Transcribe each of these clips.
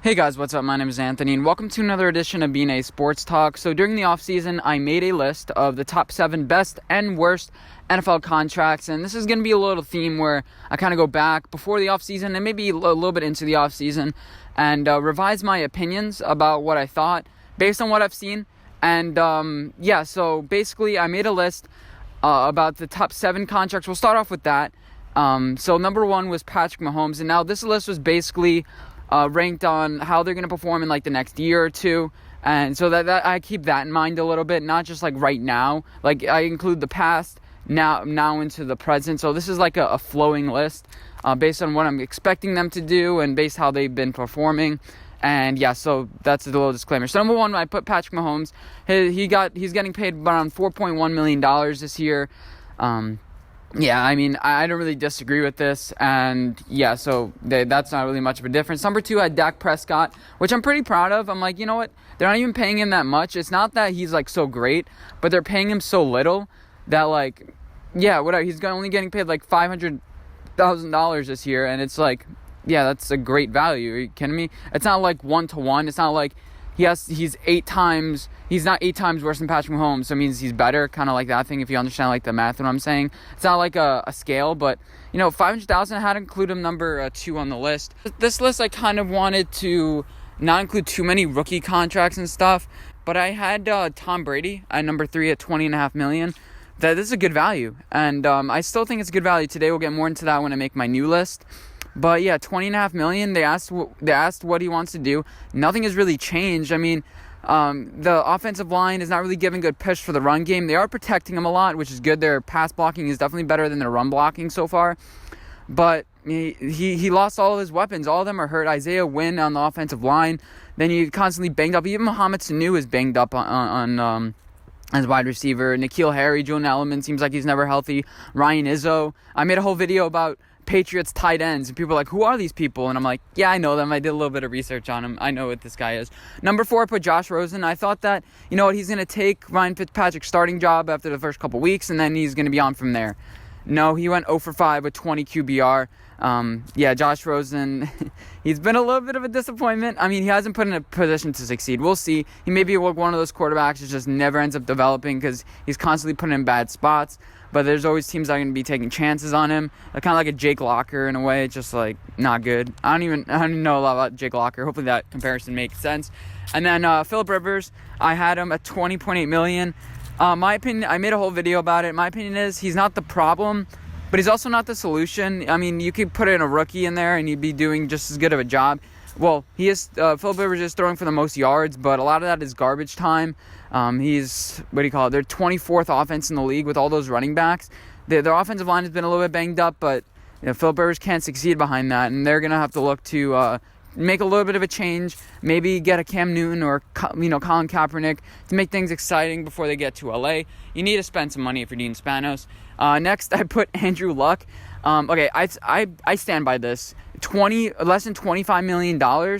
Hey guys, what's up? My name is Anthony, and welcome to another edition of B&A Sports Talk. So during the offseason, I made a list of the top 7 best and worst NFL contracts, and this is going to be a little theme where I kind of go back before the offseason and maybe a little bit into the offseason and revise my opinions about what I thought based on what I've seen. And so basically I made a list about the top 7 contracts. We'll start off with that. So number 1 was Patrick Mahomes, and now this list was basically ranked on how they're going to perform in like the next year or two. And so that I keep that in mind a little bit, not just like right now. Like I include the past, now into the present. So this is like a flowing list based on what I'm expecting them to do and based how they've been performing. And yeah, so that's a little disclaimer. So number 1, I put Patrick Mahomes. He's getting paid around $4.1 million this year. Yeah, I mean, I don't really disagree with this, and yeah, so that's not really much of a difference. Number 2, I had Dak Prescott, which I'm pretty proud of. I'm like, you know what? They're not even paying him that much. It's not that he's like so great, but they're paying him so little that like, yeah, whatever. He's only getting paid like $500,000 this year, and it's like, yeah, that's a great value. Are you kidding me? It's not like 1-to-1. It's not like he's 8 times. He's not 8 times worse than Patrick Mahomes, so it means he's better, kind of like that thing, if you understand like the math of what I'm saying. It's not like a scale, but, you know, $500,000, I had to include him number 2 on the list. This list, I kind of wanted to not include too many rookie contracts and stuff, but I had Tom Brady at number 3 at $20.5 million. This is a good value, and I still think it's a good value. Today we'll get more into that when I make my new list. But yeah, $20.5 million. They asked what he wants to do. Nothing has really changed. I mean, the offensive line is not really giving good push for the run game. They are protecting him a lot, which is good. Their pass blocking is definitely better than their run blocking so far. But he lost all of his weapons. All of them are hurt. Isaiah Wynn on the offensive line. Then you constantly banged up. Even Mohamed Sanu is banged up on as wide receiver. N'Keal Harry, Julian Edelman seems like he's never healthy. Ryan Izzo. I made a whole video about Patriots tight ends, and people are like, who are these people? And I'm like, yeah, I know them. I did a little bit of research on them. I know what this guy is. Number 4, I put Josh Rosen. I thought that, you know what, he's going to take Ryan Fitzpatrick's starting job after the first couple weeks, and then he's going to be on from there. No, he went 0 for 5 with 20 QBR. Yeah, Josh Rosen, he's been a little bit of a disappointment. I mean, he hasn't put in a position to succeed. We'll see. He may be one of those quarterbacks that just never ends up developing because he's constantly put in bad spots. But there's always teams that are going to be taking chances on him. Kind of like a Jake Locker in a way, just like not good. I don't even know a lot about Jake Locker. Hopefully that comparison makes sense. And then Phillip Rivers, I had him at $20.8 million. My opinion, I made a whole video about it. My opinion is he's not the problem, but he's also not the solution. I mean, you could put in a rookie in there and he'd be doing just as good of a job. Well, Phillip Rivers is throwing for the most yards, but a lot of that is garbage time. He's, they're 24th offense in the league with all those running backs. Their offensive line has been a little bit banged up, but Phillip Rivers can't succeed behind that, and they're going to have to look to make a little bit of a change, maybe get a Cam Newton or Colin Kaepernick to make things exciting before they get to LA. You need to spend some money if you're Dean Spanos. Next, I put Andrew Luck. Okay, I stand by this. Less than $25 million,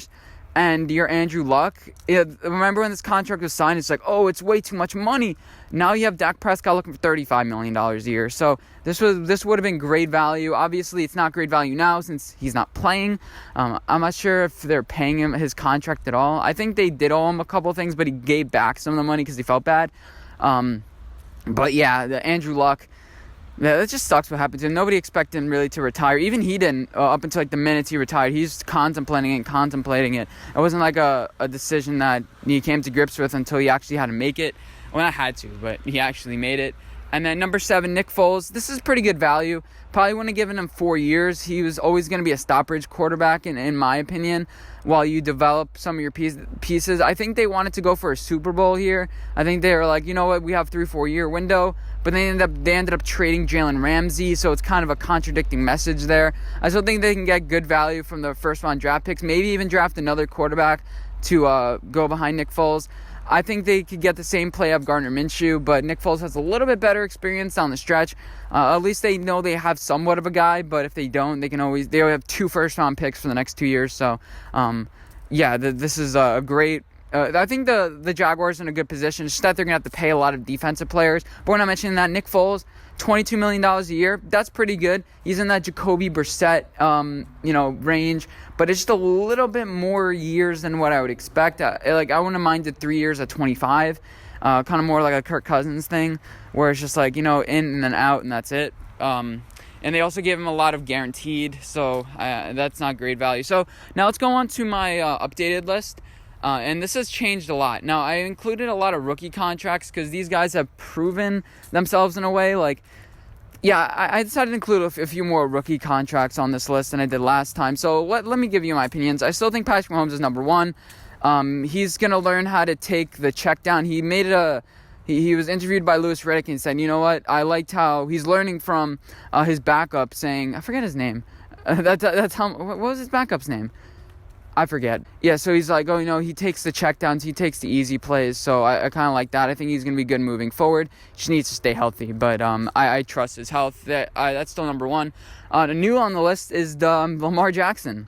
and you're Andrew Luck. Remember when this contract was signed, it's like, oh, it's way too much money. Now you have Dak Prescott looking for $35 million a year. So this would have been great value. Obviously, it's not great value now since he's not playing. I'm not sure if they're paying him his contract at all. I think they did owe him a couple of things, but he gave back some of the money because he felt bad. But yeah, the Andrew Luck. Yeah, that just sucks what happened to him. Nobody expected him really to retire. Even he didn't up until like the minutes he retired. He's contemplating it. It wasn't like a decision that he came to grips with until he actually had to make it. Well, not had to, but he actually made it. And then number 7, Nick Foles. This is pretty good value. Probably wouldn't have given him 4 years. He was always going to be a Stockbridge quarterback, in my opinion, while you develop some of your pieces. I think they wanted to go for a Super Bowl here. I think they were like, you know what, we have 3-4 year window. But they ended up trading Jalen Ramsey, so it's kind of a contradicting message there. I still think they can get good value from the first-round draft picks, maybe even draft another quarterback to go behind Nick Foles. I think they could get the same play of Gardner Minshew, but Nick Foles has a little bit better experience down the stretch. At least they know they have somewhat of a guy, but if they don't, they always have 2 first-round picks for the next 2 years. So, yeah, this is a great I think the Jaguars are in a good position. It's just that they're going to have to pay a lot of defensive players. But we're not mentioning that. Nick Foles, $22 million a year. That's pretty good. He's in that Jacoby Brissett, range, but it's just a little bit more years than what I would expect. I wouldn't mind the 3 years at 25, kind of more like a Kirk Cousins thing, where it's just like, in and then out, and that's it. And they also gave him a lot of guaranteed, so that's not great value. So now let's go on to my updated list. And this has changed a lot. Now, I included a lot of rookie contracts because these guys have proven themselves in a way. I decided to include a few more rookie contracts on this list than I did last time. So let me give you my opinions. I still think Patrick Mahomes is number one. He's going to learn how to take the check down. He was interviewed by Louis Riddick and said, you know what? I liked how he's learning from his backup saying, I forget his name. That's how, what was his backup's name? I forget. Yeah, so he's like, he takes the checkdowns, he takes the easy plays, so I kind of like that. I think he's going to be good moving forward. Just needs to stay healthy, but I trust his health. That's still number one. The new on the list is Lamar Jackson.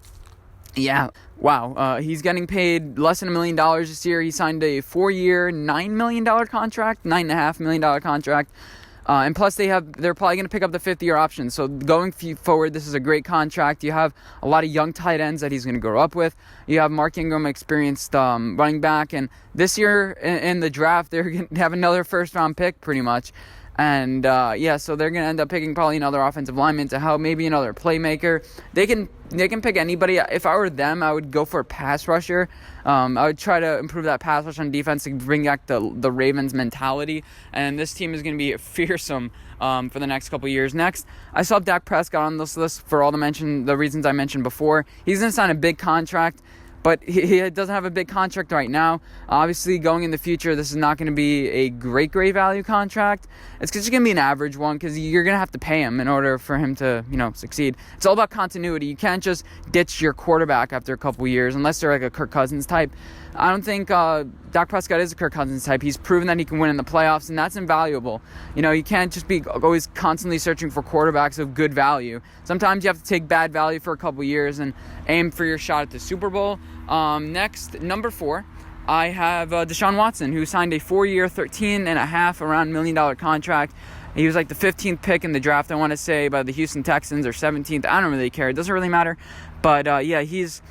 Yeah, wow. He's getting paid less than $1 million this year. He signed a 4-year, $9 million contract, $9.5 million contract. And plus, they're probably going to pick up the 5th-year option. So going forward, this is a great contract. You have a lot of young tight ends that he's going to grow up with. You have Mark Ingram, experienced running back. And this year in the draft, they're going to have another first-round pick pretty much. And, so they're going to end up picking probably another offensive lineman to help, maybe another playmaker. They can pick anybody. If I were them, I would go for a pass rusher. I would try to improve that pass rush on defense to bring back the Ravens mentality. And this team is going to be fearsome for the next couple years. Next, I saw Dak Prescott on this list for all the reasons I mentioned before. He's going to sign a big contract, but he doesn't have a big contract right now. Obviously, going in the future, this is not going to be a great value contract. It's just going to be an average one because you're going to have to pay him in order for him to, succeed. It's all about continuity. You can't just ditch your quarterback after a couple years unless they're like a Kirk Cousins type. I don't think Dak Prescott is a Kirk Cousins type. He's proven that he can win in the playoffs, and that's invaluable. You can't just be always constantly searching for quarterbacks of good value. Sometimes you have to take bad value for a couple years and aim for your shot at the Super Bowl. Next, number 4, I have Deshaun Watson, who signed a 4-year, $13.5 million contract. He was like the 15th pick in the draft, I want to say, by the Houston Texans, or 17th. I don't really care. It doesn't really matter. But, he's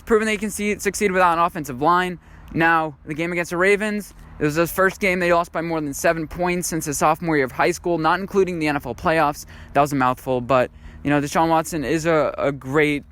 proven that he can succeed without an offensive line. Now, the game against the Ravens, it was his first game they lost by more than 7 points since his sophomore year of high school, not including the NFL playoffs. That was a mouthful. But, Deshaun Watson is a great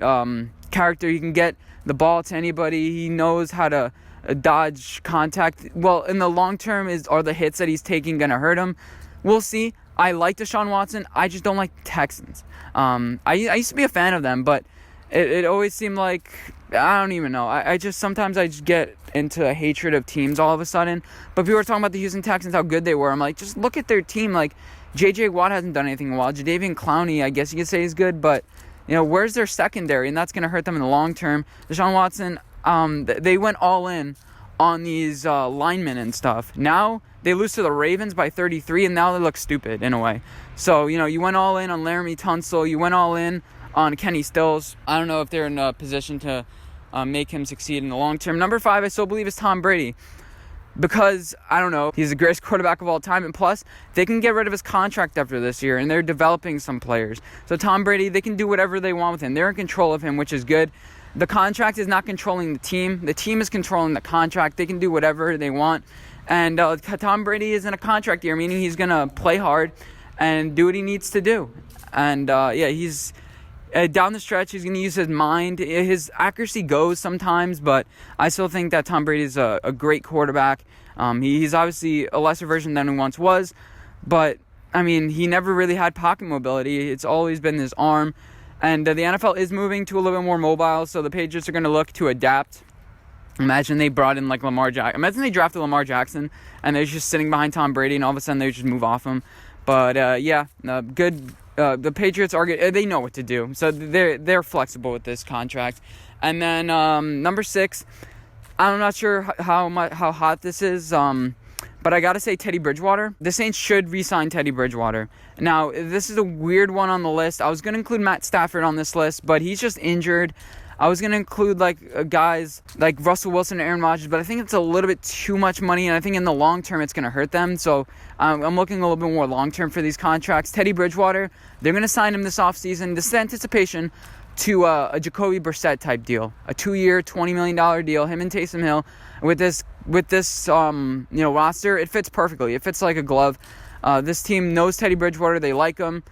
character. He can get the ball to anybody. He knows how to dodge contact. Well, in the long term, are the hits that he's taking going to hurt him? We'll see. I like Deshaun Watson. I just don't like the Texans. I used to be a fan of them, but it always seemed like, I don't even know. Sometimes I just get into a hatred of teams all of a sudden. But people are talking about the Houston Texans, how good they were. I'm like, just look at their team. Like, J.J. Watt hasn't done anything in a while. Jadeveon Clowney, I guess you could say, is good, but where's their secondary? And that's going to hurt them in the long term. Deshaun Watson, they went all in on these linemen and stuff. Now they lose to the Ravens by 33, and now they look stupid in a way. So, you went all in on Laramie Tunsil. You went all in on Kenny Stills. I don't know if they're in a position to make him succeed in the long term. Number 5, I still believe, is Tom Brady. Because, I don't know, he's the greatest quarterback of all time. And plus, they can get rid of his contract after this year. And they're developing some players. So Tom Brady, they can do whatever they want with him. They're in control of him, which is good. The contract is not controlling the team. The team is controlling the contract. They can do whatever they want. And Tom Brady is in a contract year, meaning he's going to play hard and do what he needs to do. And, he's... down the stretch, he's going to use his mind. His accuracy goes sometimes, but I still think that Tom Brady is a great quarterback. He's obviously a lesser version than he once was, but, he never really had pocket mobility. It's always been his arm, and the NFL is moving to a little bit more mobile, so the Patriots are going to look to adapt. Imagine they brought in, Lamar Jackson. Imagine they drafted Lamar Jackson, and they're just sitting behind Tom Brady, and all of a sudden they just move off him. But, good. The Patriots they know what to do, so they're flexible with this contract. And then number 6, I'm not sure how hot this is, but I gotta say Teddy Bridgewater. The Saints should re-sign Teddy Bridgewater. Now, this is a weird one on the list. I was gonna include Matt Stafford on this list, but he's just injured. I was going to include like guys like Russell Wilson and Aaron Rodgers, but I think it's a little bit too much money, and I think in the long term it's going to hurt them. So I'm looking a little bit more long term for these contracts. Teddy Bridgewater, they're going to sign him this offseason. This is anticipation to a Jacoby Brissett type deal, a 2-year, $20 million deal. Him and Taysom Hill with this roster, it fits perfectly. It fits like a glove. This team knows Teddy Bridgewater. They like him.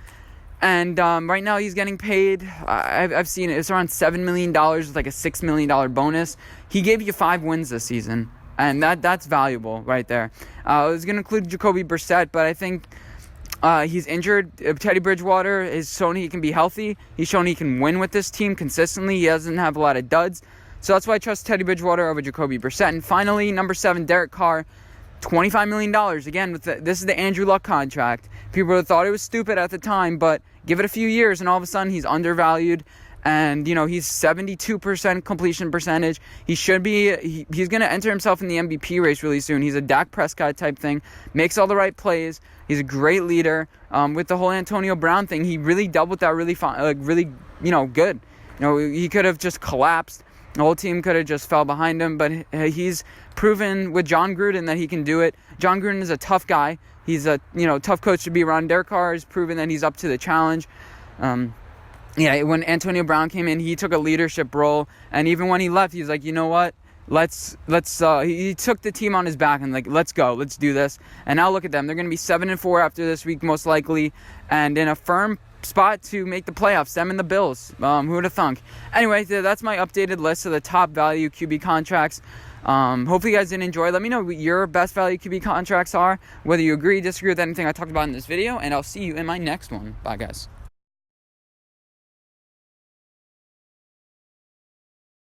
And right now he's getting paid, I've seen it, it's around $7 million with like a $6 million bonus. He gave you 5 wins this season, and that's valuable right there. I was going to include Jacoby Brissett, but I think he's injured. Teddy Bridgewater has shown he can be healthy. He's shown he can win with this team consistently. He doesn't have a lot of duds. So that's why I trust Teddy Bridgewater over Jacoby Brissett. And finally, number 7, Derek Carr. $25 million. Again, this is the Andrew Luck contract. People thought it was stupid at the time, but give it a few years and all of a sudden he's undervalued. And, he's 72% completion percentage. He should be, he's going to enter himself in the MVP race really soon. He's a Dak Prescott type thing. Makes all the right plays. He's a great leader. With the whole Antonio Brown thing, he really dealt with that really good. He could have just collapsed. The whole team could have just fell behind him, but he's proven with John Gruden that he can do it. John Gruden is a tough guy. He's a tough coach to be around. Derek Carr has proven that he's up to the challenge. When Antonio Brown came in, he took a leadership role, and even when he left, he's like, you know what? He took the team on his back and like, let's go, let's do this. And now look at them. They're going to be 7-4 after this week, most likely, and in a firm spot to make the playoffs, them and the Bills. Who would have thunk? Anyway, that's my updated list of the top value QB contracts. Hopefully you guys did enjoy. Let me know what your best value QB contracts are, whether you agree, disagree with anything I talked about in this video, and I'll see you in my next one. Bye, guys.